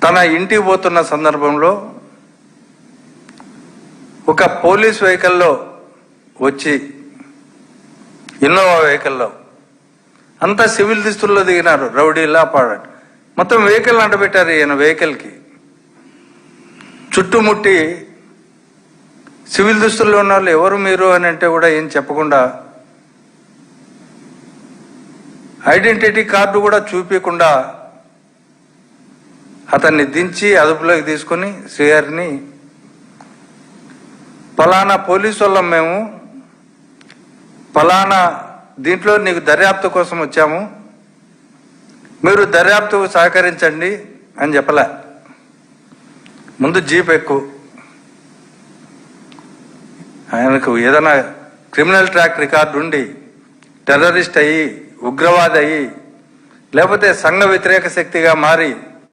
తన ఇంటికి పోతున్న సందర్భంలో ఒక పోలీస్ వెహికల్లో వచ్చి, ఇన్నోవా వెహికల్లో అంతా సివిల్ దుస్తుల్లో దిగినారు. రౌడీలా పాడాడు. మొత్తం వెహికల్ అంటబెట్టారు. ఈయన వెహికల్కి చుట్టుముట్టి సివిల్ దుస్తుల్లో ఉన్న వాళ్ళు ఎవరు మీరు అని అంటే కూడా ఏం చెప్పకుండా, ఐడెంటిటీ కార్డు కూడా చూపించకుండా అతన్ని దించి అదుపులోకి తీసుకుని శ్రీహరిని, ఫలానా పోలీసు వాళ్ళం మేము, ఫలానా దీంట్లో నీకు దర్యాప్తు కోసం వచ్చాము, మీరు దర్యాప్తుకు సహకరించండి అని చెప్పలే. ముందు జీప్ ఎక్కువ, ఆయనకు ఏదైనా క్రిమినల్ ట్రాక్ రికార్డు ఉండి టెర్రరిస్ట్ అయ్యి, ఉగ్రవాది అయ్యి, లేకపోతే సంఘ వ్యతిరేక శక్తిగా మారి